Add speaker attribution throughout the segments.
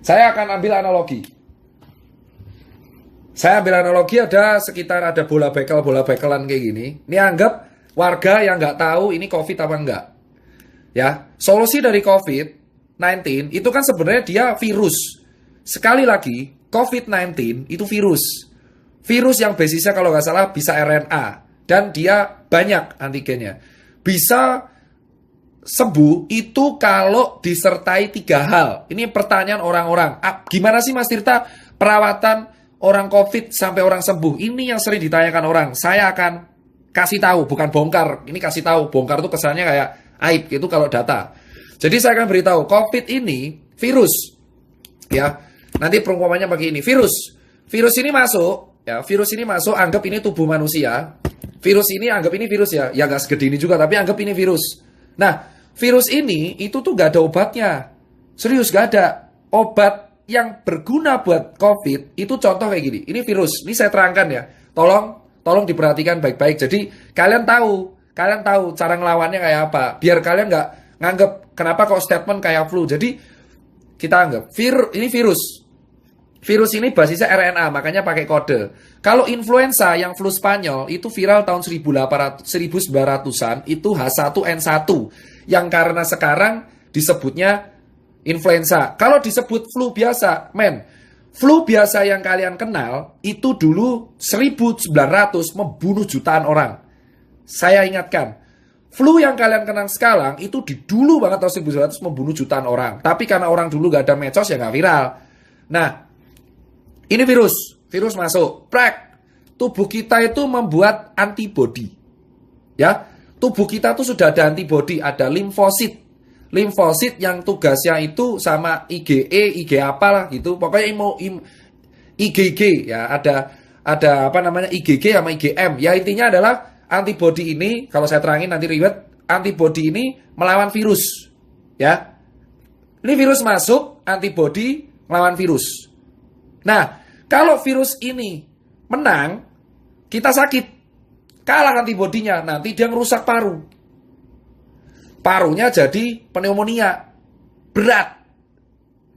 Speaker 1: Saya akan ambil analogi. Ada bola bekelan kayak gini. Ini anggap warga yang nggak tahu ini COVID apa enggak. Ya, solusi dari COVID-19 itu kan sebenarnya dia virus. Sekali lagi, COVID-19 itu virus. Virus yang basisnya kalau nggak salah bisa RNA. Dan dia banyak antigennya. Bisa sembuh itu kalau disertai 3 hal. Ini pertanyaan orang-orang. Gimana sih Mas Tirta perawatan orang COVID sampai orang sembuh? Ini yang sering ditanyakan orang. Saya akan kasih tahu, bukan bongkar. Ini kasih tahu. Bongkar itu kesannya kayak aib gitu kalau data. Jadi saya akan beritahu, COVID ini virus. Ya. Nanti perumpamannya pakai ini. Virus ini masuk, ya. Virus ini masuk, anggap ini tubuh manusia. Virus ini anggap ini virus ya. Ya nggak segede ini juga, tapi anggap ini virus. Nah, virus ini itu tuh gak ada obatnya. Serius gak ada. Obat yang berguna buat COVID itu contoh kayak gini. Ini virus. Ini saya terangkan ya. Tolong diperhatikan baik-baik. Jadi kalian tahu cara ngelawannya kayak apa. Biar kalian nggak nganggep kenapa kok statement kayak flu. Jadi kita anggap ini virus. Virus ini basisnya RNA, makanya pakai kode. Kalau influenza yang flu Spanyol itu viral tahun 1900-an, itu H1N1. Yang karena sekarang disebutnya influenza. Kalau disebut flu biasa, flu biasa yang kalian kenal, itu dulu 1900 membunuh jutaan orang. Saya ingatkan, flu yang kalian kenal sekarang, itu di dulu banget tahun 1900 membunuh jutaan orang. Tapi karena orang dulu gak ada medsos, ya gak viral. Nah, ini virus masuk, tubuh kita itu membuat antibodi. Ya, tubuh kita tuh sudah ada antibodi, ada limfosit. Limfosit yang tugasnya itu sama IgE, IG apalah gitu. Pokoknya IgG ya, ada apa namanya IgG sama IgM. Ya intinya adalah antibodi ini, kalau saya terangin nanti ribet, antibodi ini melawan virus. Ya. Ini virus masuk, antibodi melawan virus. Nah, kalau virus ini menang, kita sakit. Kalah antibodinya, nanti dia ngerusak paru. Parunya jadi pneumonia. Berat.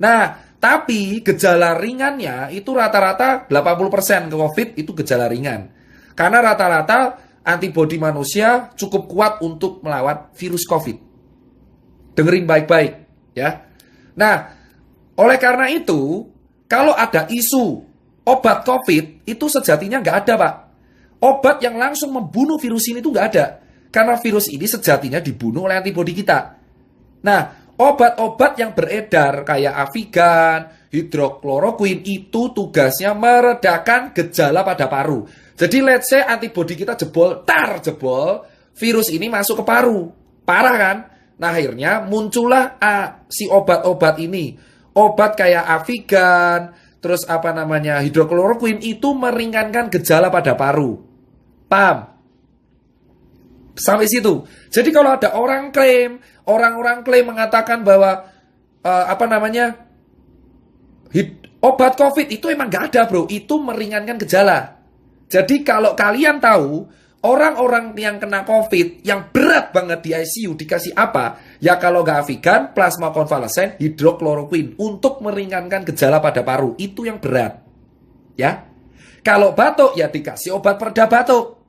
Speaker 1: Nah, tapi gejala ringannya itu rata-rata 80% ke COVID itu gejala ringan. Karena rata-rata antibodi manusia cukup kuat untuk melawan virus COVID. Dengerin baik-baik. Ya. Nah, oleh karena itu, kalau ada isu obat COVID itu sejatinya nggak ada, Pak. Obat yang langsung membunuh virus ini itu nggak ada. Karena virus ini sejatinya dibunuh oleh antibodi kita. Nah, obat-obat yang beredar kayak Avigan, hidrokloroquine itu tugasnya meredakan gejala pada paru. Jadi let's say antibodi kita jebol, virus ini masuk ke paru. Parah kan? Nah, akhirnya muncullah si obat-obat ini. Obat kayak Avigan, terus hidrokloroquine itu meringankan gejala pada paru. Paham? Sampai situ. Jadi kalau ada orang klaim mengatakan bahwa obat COVID itu emang gak ada, bro. Itu meringankan gejala. Jadi kalau kalian tahu orang-orang yang kena COVID yang berat banget di ICU dikasih apa? Ya kalau nggak Avigan, plasma konvalesen, hidrokloroquine untuk meringankan gejala pada paru. Itu yang berat. Ya. Kalau batuk ya dikasih obat pereda batuk.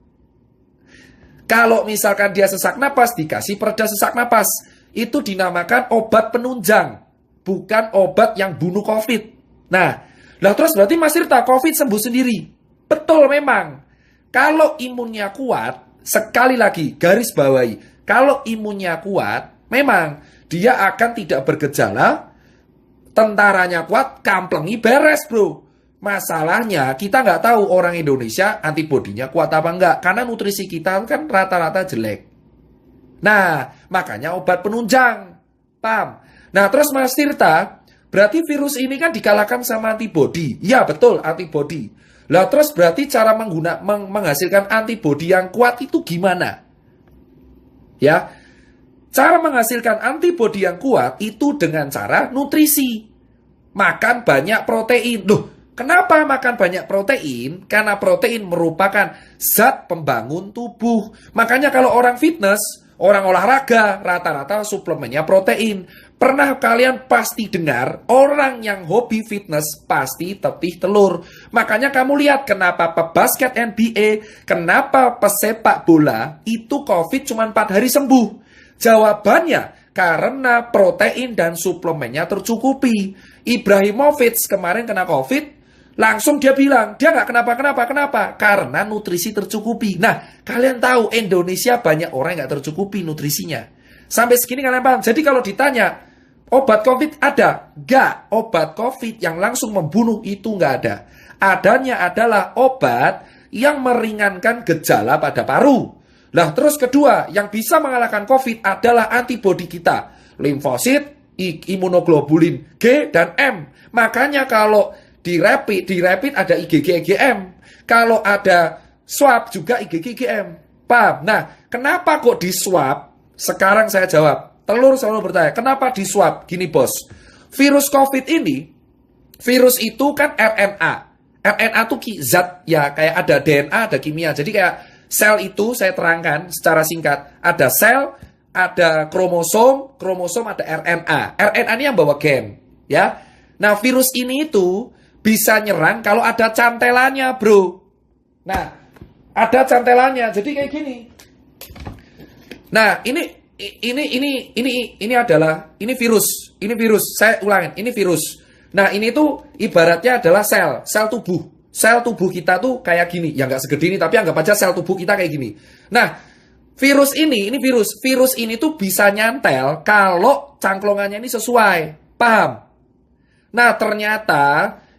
Speaker 1: Kalau misalkan dia sesak napas, dikasih pereda sesak napas. Itu dinamakan obat penunjang, bukan obat yang bunuh COVID. Nah, terus berarti Mas Tirta COVID sembuh sendiri. Betul memang. Kalau imunnya kuat, sekali lagi garis bawahi, kalau imunnya kuat, memang dia akan tidak bergejala, tentaranya kuat, kamplengi beres, bro. Masalahnya kita nggak tahu orang Indonesia antibodinya kuat apa enggak, karena nutrisi kita kan rata-rata jelek. Nah, makanya obat penunjang. Paham? Nah, terus Mas Tirta, berarti virus ini kan dikalahkan sama antibodi. Ya, betul, antibodi. Lah, terus berarti cara menghasilkan antibodi yang kuat itu gimana? Ya, cara menghasilkan antibodi yang kuat itu dengan cara nutrisi. Makan banyak protein. Loh, kenapa makan banyak protein? Karena protein merupakan zat pembangun tubuh. Makanya kalau orang fitness, orang olahraga, rata-rata suplemennya protein. Pernah kalian pasti dengar, orang yang hobi fitness pasti tetih telur. Makanya kamu lihat kenapa pebasket NBA, kenapa pesepak bola, itu COVID cuma 4 hari sembuh. Jawabannya, karena protein dan suplemennya tercukupi. Ibrahimovic kemarin kena COVID, langsung dia bilang, dia nggak kenapa, karena nutrisi tercukupi. Nah, kalian tahu Indonesia banyak orang yang nggak tercukupi nutrisinya. Sampai segini kalian paham? Jadi kalau ditanya, obat COVID ada? Nggak. Obat COVID yang langsung membunuh itu nggak ada. Adanya adalah obat yang meringankan gejala pada paru. Nah, terus kedua, yang bisa mengalahkan COVID adalah antibodi kita. Limfosit, imunoglobulin G dan M. Makanya kalau di rapid ada IgG, IgM. Kalau ada swab juga IgG, IgM. Paham? Nah, kenapa kok di swab? Sekarang saya jawab. Telur selalu bertanya, kenapa di swab? Gini bos, virus COVID ini, virus itu kan RNA. RNA itu zat, ya kayak ada DNA, ada kimia. Jadi kayak sel itu, saya terangkan secara singkat. Ada sel, ada kromosom ada RNA. RNA ini yang bawa gen. Ya. Nah virus ini itu bisa nyerang kalau ada cantelannya bro. Nah, ada cantelannya, jadi kayak gini. Nah, ini adalah virus. Saya ulangin, ini virus. Nah, ini tuh ibaratnya adalah sel tubuh. Sel tubuh kita tuh kayak gini. Ya nggak segede ini, tapi anggap aja sel tubuh kita kayak gini. Nah, virus ini virus. Virus ini tuh bisa nyantel kalau cangklongannya ini sesuai. Paham? Nah, ternyata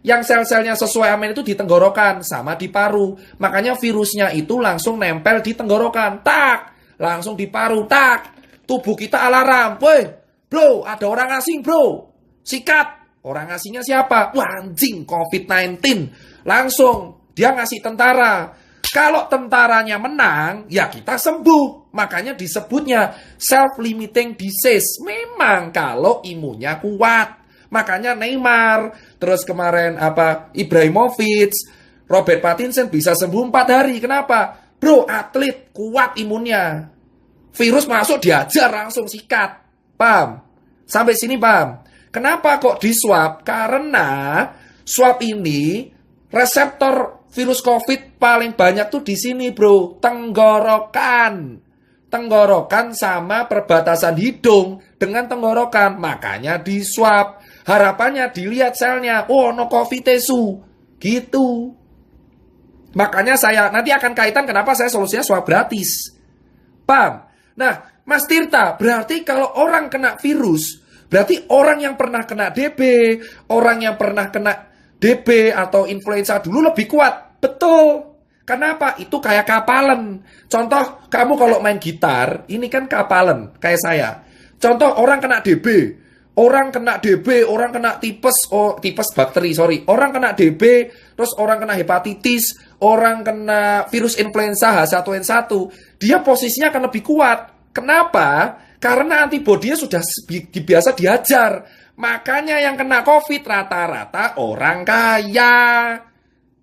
Speaker 1: yang sel-selnya sesuai amin itu di tenggorokan sama di paru. Makanya virusnya itu langsung nempel di tenggorokan. Tak! Langsung di paru. Tak! Tubuh kita alarm. Woi, bro, ada orang asing, bro. Sikat. Orang asingnya siapa? Wah, anjing, COVID-19. Langsung, dia ngasih tentara. Kalau tentaranya menang, ya kita sembuh. Makanya disebutnya self-limiting disease. Memang kalau imunnya kuat. Makanya Neymar, terus kemarin Ibrahimovic, Robert Pattinson bisa sembuh 4 hari. Kenapa? Bro, atlet, kuat imunnya. Virus masuk diajar langsung sikat. Paham? Sampai sini paham? Kenapa kok di swab? Karena swab ini reseptor virus COVID paling banyak tuh di sini, bro. Tenggorokan. Tenggorokan sama perbatasan hidung dengan tenggorokan. Makanya di swab. Harapannya dilihat selnya. Oh, no COVID tesu. Gitu. Makanya saya nanti akan kaitan kenapa saya solusinya swab gratis. Paham? Nah, Mas Tirta, berarti kalau orang kena virus, berarti orang yang pernah kena DB, orang yang pernah kena DB atau influenza dulu lebih kuat. Betul. Kenapa? Itu kayak kapalan. Contoh, kamu kalau main gitar, ini kan kapalan, kayak saya. Contoh, orang kena DB, orang kena tipes, tipes bakteri, sorry. Orang kena DB, terus orang kena hepatitis, orang kena virus influenza H1N1, dia posisinya akan lebih kuat. Kenapa? Karena antibodinya sudah biasa diajar. Makanya yang kena COVID rata-rata orang kaya.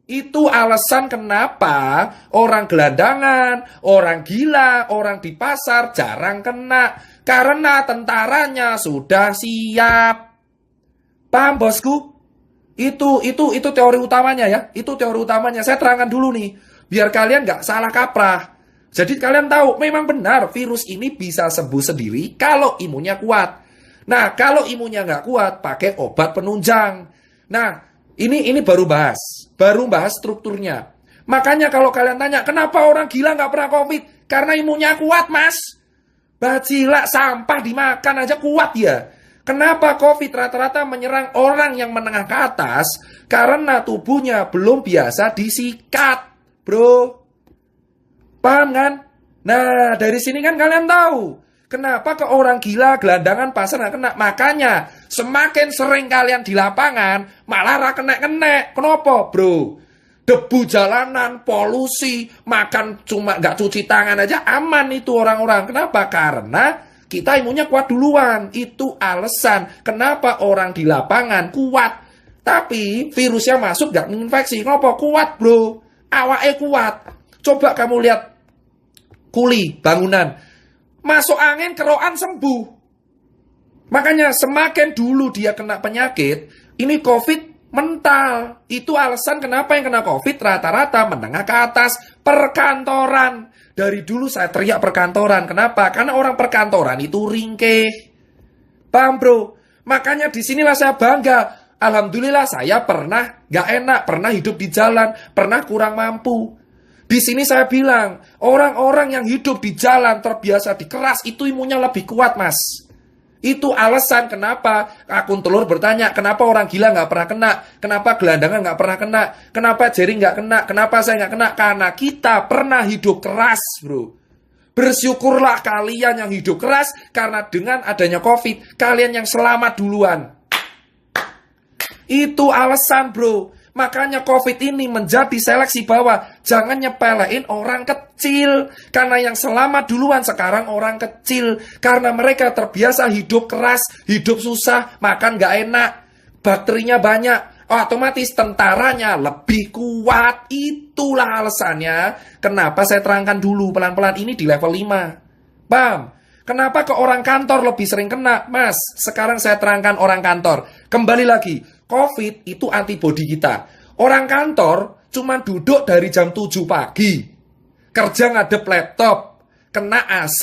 Speaker 1: Itu alasan kenapa orang gelandangan, orang gila, orang di pasar jarang kena. Karena tentaranya sudah siap. Paham bosku? Itu teori utamanya ya. Itu teori utamanya. Saya terangkan dulu nih. Biar kalian nggak salah kaprah. Jadi kalian tahu, memang benar virus ini bisa sembuh sendiri kalau imunnya kuat. Nah, kalau imunnya nggak kuat, pakai obat penunjang. Nah, ini baru bahas strukturnya. Makanya kalau kalian tanya, kenapa orang gila nggak pernah COVID? Karena imunnya kuat, mas. Bacilak sampah dimakan aja kuat ya. Kenapa COVID rata-rata menyerang orang yang menengah ke atas? Karena tubuhnya belum biasa disikat, bro. Paham kan? Nah, dari sini kan kalian tahu. Kenapa ke orang gila, gelandangan, pasar nggak kena? Makanya, semakin sering kalian di lapangan, malah kena-kena. Kenapa, bro? Debu jalanan, polusi, makan cuma nggak cuci tangan aja, aman itu orang-orang. Kenapa? Karena kita imunnya kuat duluan. Itu alasan kenapa orang di lapangan kuat. Tapi virusnya masuk nggak menginfeksi. Kenapa? Kuat, bro. Awalnya kuat. Coba kamu lihat kuli, bangunan. Masuk angin, kerokan sembuh. Makanya semakin dulu dia kena penyakit, ini COVID mental. Itu alasan kenapa yang kena COVID rata-rata menengah ke atas, perkantoran. Dari dulu saya teriak perkantoran. Kenapa? Karena orang perkantoran itu ringkih. Paham bro? Makanya disinilah saya bangga. Alhamdulillah saya pernah gak enak, pernah hidup di jalan, pernah kurang mampu. Di sini saya bilang, orang-orang yang hidup di jalan terbiasa dikeras, itu imunnya lebih kuat mas. Itu alasan kenapa akun telur bertanya, kenapa orang gila gak pernah kena, kenapa gelandangan gak pernah kena, kenapa Jerry gak kena, kenapa saya gak kena. Karena kita pernah hidup keras bro. Bersyukurlah kalian yang hidup keras, karena dengan adanya COVID, kalian yang selamat duluan. Itu alasan bro. Makanya COVID ini menjadi seleksi bahwa jangan nyepelein orang kecil. Karena yang selamat duluan sekarang orang kecil. Karena mereka terbiasa hidup keras, hidup susah, makan gak enak, bakterinya banyak. Otomatis tentaranya lebih kuat. Itulah alasannya kenapa saya terangkan dulu pelan-pelan ini di level 5. Paham? Kenapa ke orang kantor lebih sering kena? Mas, sekarang saya terangkan orang kantor. Kembali lagi, COVID itu antibodi kita. Orang kantor cuma duduk dari jam 7 pagi. Kerja ngadep laptop, kena AC,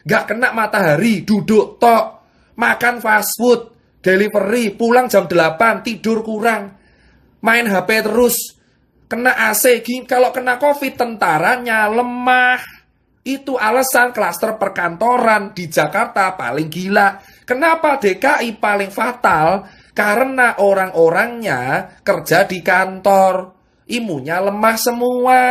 Speaker 1: gak kena matahari, duduk tok. Makan fast food, delivery, pulang jam 8, tidur kurang. Main HP terus, kena AC. Kalau kena COVID, tentaranya lemah. Itu alasan klaster perkantoran di Jakarta paling gila. Kenapa DKI paling fatal? Karena orang-orangnya kerja di kantor. Imunnya lemah semua.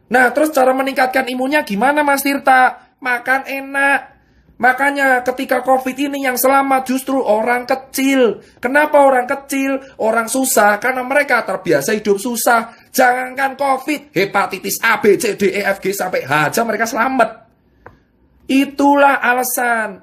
Speaker 1: Nah, terus cara meningkatkan imunnya gimana Mas Tirta? Makan enak. Makanya ketika COVID ini yang selamat justru orang kecil. Kenapa orang kecil? Orang susah karena mereka terbiasa hidup susah. Jangankan COVID, hepatitis A, B, C, D, E, F, G sampai H aja mereka selamat. Itulah alasan.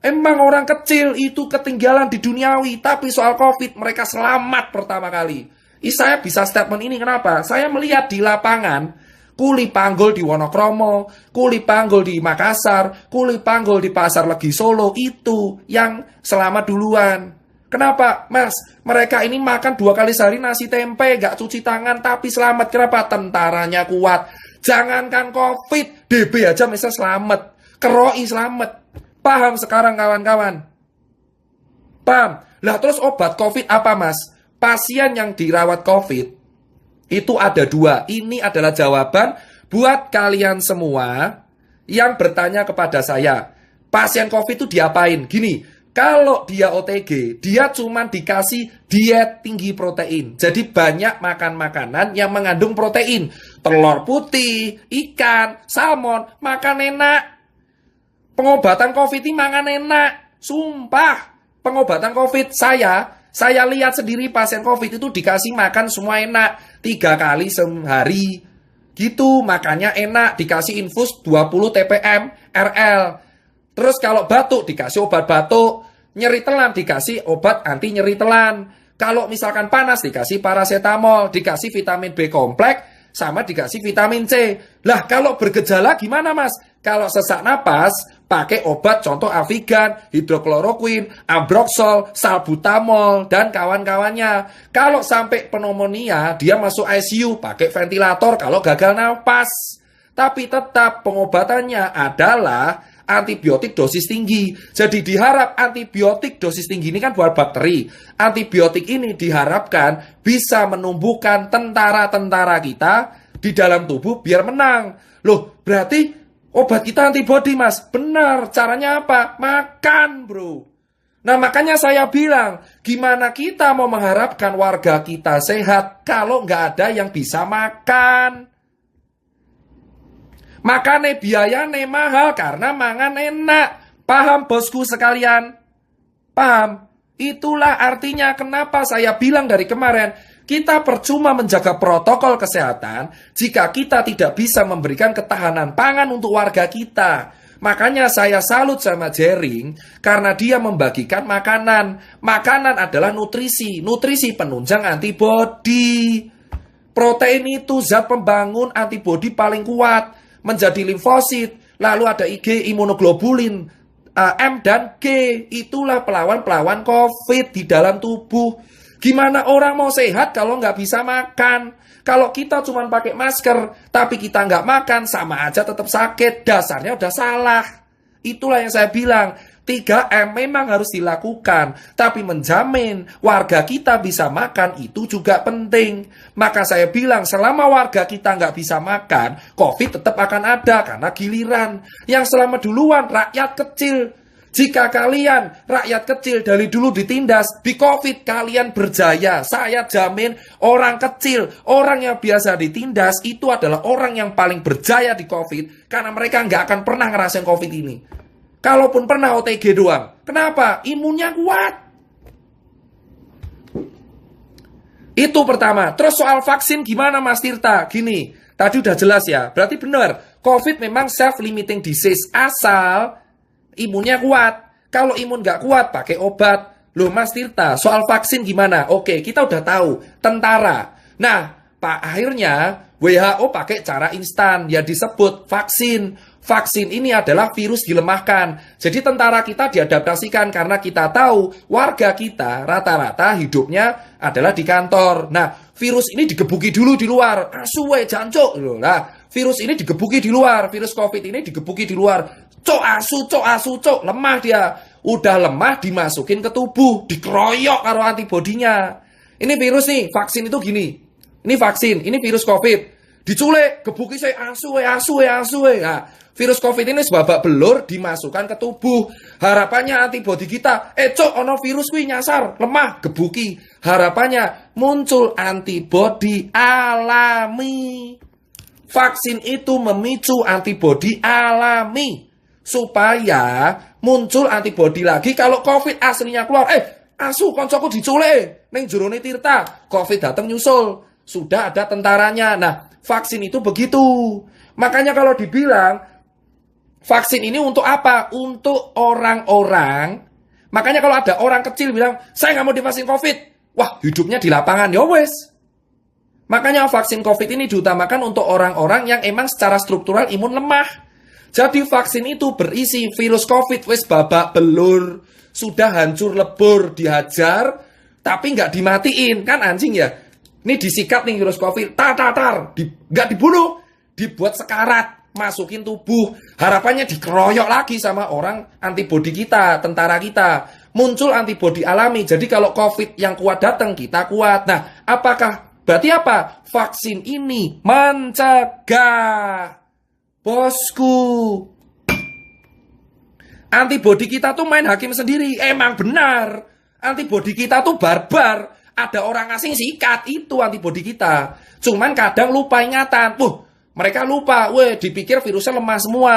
Speaker 1: Emang orang kecil itu ketinggalan di duniawi, tapi soal COVID mereka selamat pertama kali. Saya bisa statement ini kenapa? Saya melihat di lapangan, kuli panggul di Wonokromo, kuli panggul di Makassar, kuli panggul di Pasar Legi Solo, itu yang selamat duluan. Kenapa? Mas, mereka ini makan 2 kali sehari nasi tempe, gak cuci tangan, tapi selamat. Kenapa? Tentaranya kuat. Jangankan COVID, DB aja misalnya selamat. Keroi selamat. Paham sekarang kawan-kawan? Paham? Lah terus obat COVID apa mas? Pasien yang dirawat COVID, itu ada 2. Ini adalah jawaban buat kalian semua yang bertanya kepada saya. Pasien COVID itu diapain? Gini, kalau dia OTG, dia cuma dikasih diet tinggi protein. Jadi banyak makan makanan yang mengandung protein. Telur putih, ikan, salmon, makan enak. Pengobatan COVID ini makan enak. Sumpah, pengobatan COVID saya lihat sendiri pasien COVID itu dikasih makan semua enak. 3 kali sehari. Gitu, makanya enak. Dikasih infus 20 TPM RL. Terus kalau batuk dikasih obat batuk. Nyeri telan dikasih obat anti nyeri telan. Kalau misalkan panas dikasih paracetamol. Dikasih vitamin B kompleks. Sama dikasih vitamin C. Lah kalau bergejala gimana mas? Kalau sesak napas, pakai obat contoh Avigan, hidrokloroquin, ambroxol, salbutamol, dan kawan-kawannya. Kalau sampai pneumonia, dia masuk ICU, pakai ventilator kalau gagal napas. Tapi tetap pengobatannya adalah antibiotik dosis tinggi. Jadi diharap antibiotik dosis tinggi ini kan buat bakteri. Antibiotik ini diharapkan bisa menumbuhkan tentara-tentara kita di dalam tubuh biar menang. Loh, berarti obat kita antibodi mas. Benar, caranya apa? Makan bro. Nah makanya saya bilang, gimana kita mau mengharapkan warga kita sehat kalau nggak ada yang bisa makan? Makanya biayanya mahal karena mangan enak. Paham bosku sekalian? Paham? Itulah artinya kenapa saya bilang dari kemarin, kita percuma menjaga protokol kesehatan jika kita tidak bisa memberikan ketahanan pangan untuk warga kita. Makanya saya salut sama Jering karena dia membagikan makanan. Makanan adalah nutrisi, nutrisi penunjang antibodi. Protein itu zat pembangun antibodi paling kuat. Menjadi limfosit, lalu ada IG imunoglobulin, M dan G. Itulah pelawan-pelawan COVID di dalam tubuh. Gimana orang mau sehat kalau nggak bisa makan? Kalau kita cuma pakai masker, tapi kita nggak makan, sama aja tetap sakit. Dasarnya udah salah. Itulah yang saya bilang. 3M memang harus dilakukan, tapi menjamin warga kita bisa makan itu juga penting. Maka saya bilang selama warga kita nggak bisa makan, COVID tetap akan ada karena giliran. Yang selama duluan rakyat kecil. Jika kalian rakyat kecil dari dulu ditindas, di COVID kalian berjaya. Saya jamin orang kecil, orang yang biasa ditindas itu adalah orang yang paling berjaya di COVID karena mereka nggak akan pernah ngerasain COVID ini. Kalaupun pernah OTG doang. Kenapa? Imunnya kuat. Itu pertama. Terus soal vaksin gimana Mas Tirta? Gini, tadi udah jelas ya. Berarti benar, COVID memang self-limiting disease. Asal imunnya kuat. Kalau imun nggak kuat, pakai obat. Loh Mas Tirta, soal vaksin gimana? Oke, kita udah tahu. Tentara. Nah, Pak, akhirnya WHO pakai cara instan. Ya disebut vaksin. Vaksin ini adalah virus dilemahkan. Jadi tentara kita diadaptasikan karena kita tahu warga kita rata-rata hidupnya adalah di kantor. Nah, virus ini digebuki dulu di luar. Asuwe jancuk. Nah, virus ini digebuki di luar. Virus COVID ini digebuki di luar. Cok asu, lemah dia. Udah lemah dimasukin ke tubuh, dikeroyok karo antibodinya. Ini virus nih, vaksin itu gini. Ini vaksin, ini virus COVID. Diculik, gebuki saya asuwe. Nah, virus COVID ini sebabak belur dimasukkan ke tubuh. Harapannya antibodi kita, cok ono virus kuwi nyasar, lemah, gebuki. Harapannya muncul antibodi alami. Vaksin itu memicu antibodi alami supaya muncul antibodi lagi kalau COVID aslinya keluar. Asu koncoku diculik ning jerone Tirta, COVID datang nyusul. Sudah ada tentaranya. Nah, vaksin itu begitu. Makanya kalau dibilang vaksin ini untuk apa? Untuk orang-orang. Makanya kalau ada orang kecil bilang, saya nggak mau divaksin COVID. Wah, hidupnya di lapangan. Ya wes. Makanya vaksin COVID ini diutamakan untuk orang-orang yang emang secara struktural imun lemah. Jadi vaksin itu berisi virus COVID. Wes babak belur. Sudah hancur lebur, dihajar. Tapi nggak dimatiin. Kan anjing ya. Ini disikat nih virus COVID. Nggak dibunuh. Dibuat sekarat. Masukin tubuh, harapannya dikeroyok lagi sama orang antibodi kita, tentara kita. Muncul antibodi alami, jadi kalau COVID yang kuat datang, kita kuat. Nah, berarti apa? Vaksin ini mencegah. Bosku. Antibodi kita tuh main hakim sendiri, emang benar. Antibodi kita tuh barbar. Ada orang asing sikat, itu antibodi kita. Cuman kadang lupa ingatan. Mereka lupa, dipikir virusnya lemah semua.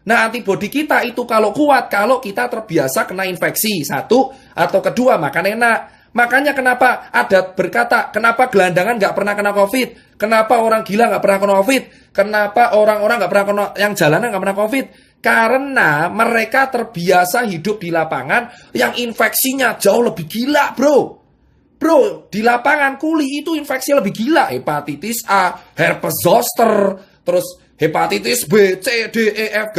Speaker 1: Nah, antibodi kita itu kalau kuat, kalau kita terbiasa kena infeksi. Satu, atau kedua, makan enak. Makanya kenapa ada berkata, kenapa gelandangan nggak pernah kena COVID? Kenapa orang gila nggak pernah kena COVID? Kenapa orang-orang nggak pernah kena, yang jalanan nggak pernah COVID? Karena mereka terbiasa hidup di lapangan yang infeksinya jauh lebih gila, bro. Bro, di lapangan kuli itu infeksi lebih gila. Hepatitis A, herpes zoster, terus hepatitis B, C, D, E, F,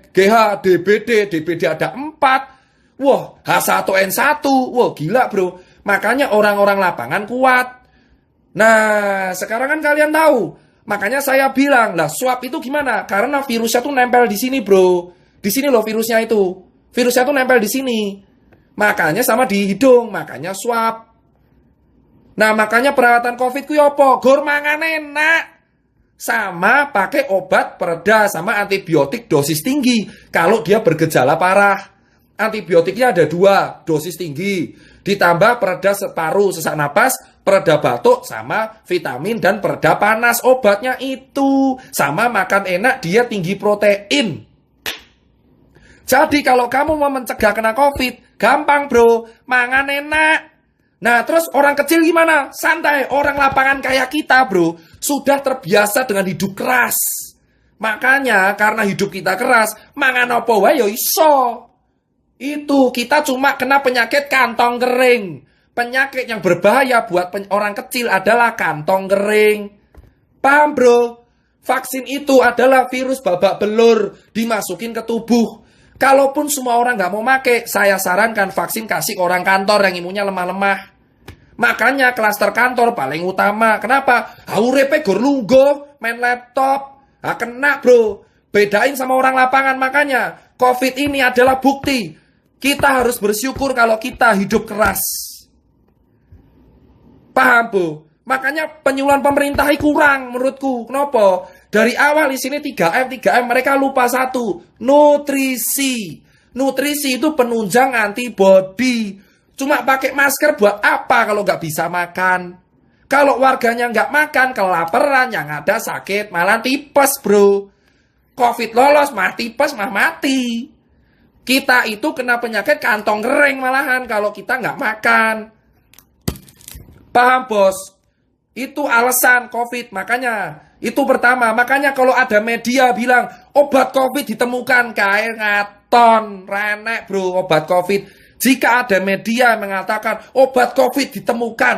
Speaker 1: G, H, DBD ada 4. Wah, H1N1. Wah, gila bro. Makanya orang-orang lapangan kuat. Nah, sekarang kan kalian tahu. Makanya saya bilang, lah swab itu gimana? Karena virusnya tuh nempel di sini bro. Di sini loh virusnya itu. Virusnya tuh nempel di sini. Makanya sama di hidung, makanya swab. Nah, makanya perawatan COVID ku yopo, gor mangan enak. Sama pakai obat pereda sama antibiotik dosis tinggi kalau dia bergejala parah. Antibiotiknya ada 2, dosis tinggi. Ditambah pereda paru, sesak napas, pereda batuk, sama vitamin dan pereda panas. Obatnya itu. Sama makan enak, dia tinggi protein. Jadi kalau kamu mau mencegah kena COVID, gampang bro, mangan enak. Nah terus orang kecil gimana? Santai, orang lapangan kayak kita bro, sudah terbiasa dengan hidup keras. Makanya karena hidup kita keras, mangan opo wae yo iso. Itu kita cuma kena penyakit kantong kering. Penyakit yang berbahaya buat orang kecil adalah kantong kering. Paham bro? Vaksin itu adalah virus babak belur dimasukin ke tubuh. Kalaupun semua orang nggak mau make, saya sarankan vaksin kasih ke orang kantor yang imunnya lemah-lemah. Makanya klaster kantor paling utama. Kenapa? Urepe gor lungguh, main laptop. Kena bro. Bedain sama orang lapangan. Makanya COVID ini adalah bukti. Kita harus bersyukur kalau kita hidup keras. Paham bu? Makanya penyuluhan pemerintah kurang menurutku. Kenapa? Dari awal di sini 3M mereka lupa satu. Nutrisi. Nutrisi itu penunjang antibody. Cuma pakai masker buat apa kalau nggak bisa makan? Kalau warganya nggak makan, kelaparan, yang ada sakit, malah tipes bro. COVID lolos, mah tipes, mah mati. Kita itu kena penyakit kantong kering malahan kalau kita nggak makan. Paham bos? Itu alasan COVID, makanya itu pertama. Makanya kalau ada media bilang obat COVID ditemukan, kayak ngaton, renek bro obat COVID. Jika ada media yang mengatakan obat COVID ditemukan,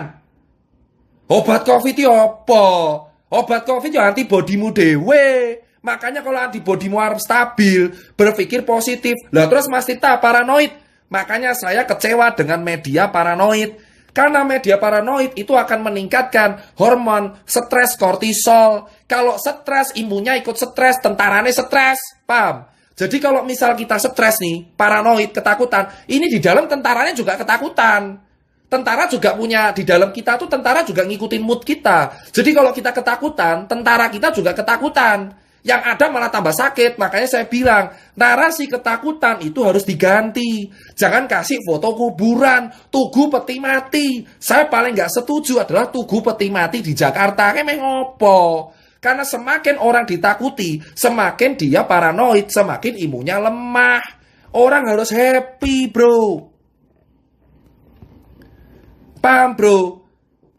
Speaker 1: obat COVID itu apa? Obat COVID itu antibodimu dewe. Makanya kalau antibodimu harus stabil, berpikir positif. Lah terus Mas Tita paranoid. Makanya saya kecewa dengan media paranoid. Karena media paranoid itu akan meningkatkan hormon stres kortisol. Kalau stres, imunnya ikut stres, tentaranya stres. Paham? Jadi kalau misal kita stres nih, paranoid, ketakutan, ini di dalam tentaranya juga ketakutan. Tentara juga punya, di dalam kita tuh tentara juga ngikutin mood kita. Jadi kalau kita ketakutan, tentara kita juga ketakutan. Yang ada malah tambah sakit. Makanya saya bilang, narasi ketakutan itu harus diganti. Jangan kasih foto kuburan, tugu peti mati. Saya paling nggak setuju adalah tugu peti mati di Jakarta. Kayak ngopo. Karena semakin orang ditakuti, semakin dia paranoid, semakin imunnya lemah. Orang harus happy, bro. Paham, bro?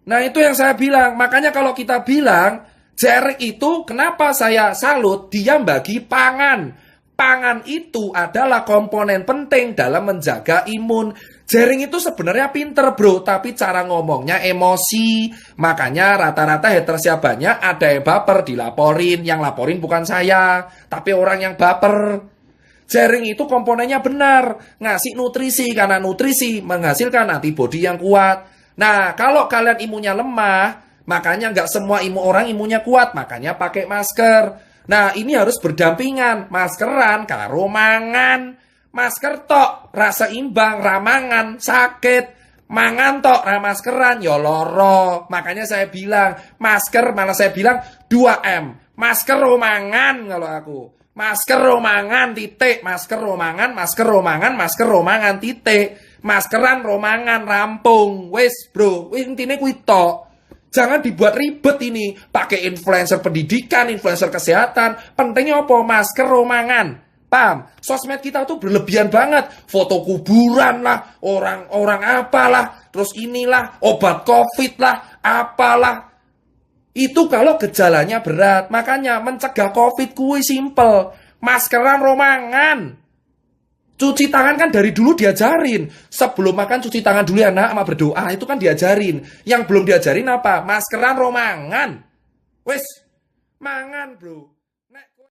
Speaker 1: Nah, itu yang saya bilang. Makanya kalau kita bilang, Jerik itu kenapa saya salut, dia bagi pangan. Pangan itu adalah komponen penting dalam menjaga imun. Jering itu sebenarnya pinter bro, tapi cara ngomongnya emosi. Makanya rata-rata hatersnya banyak, ada yang baper dilaporin. Yang laporin bukan saya, tapi orang yang baper. Jering itu komponennya benar, ngasih nutrisi, karena nutrisi menghasilkan antibodi yang kuat. Nah, kalau kalian imunnya lemah, makanya nggak semua orang imunnya kuat, makanya pakai masker. Nah, ini harus berdampingan, maskeran karo mangan. Masker tok, rasa imbang, ramangan, sakit. Mangan tok, ramaskeran, ya loro. Makanya saya bilang, masker malah saya bilang 2M. Masker romangan kalau aku. Masker romangan, titik. Masker romangan, masker romangan, masker romangan, titik. Maskeran romangan, rampung. Wes bro, intinya kuwi tok. Jangan dibuat ribet ini. Pakai influencer pendidikan, influencer kesehatan. Pentingnya apa? Masker romangan. Paham? Sosmed kita tuh berlebihan banget. Foto kuburan lah, orang-orang apalah, terus inilah, obat COVID lah, apalah. Itu kalau gejalanya berat. Makanya mencegah COVID kuwi simple. Maskeran romangan. Cuci tangan kan dari dulu diajarin. Sebelum makan cuci tangan dulu ya nak, sama berdoa. Itu kan diajarin. Yang belum diajarin apa? Maskeran romangan. Wes, mangan bro.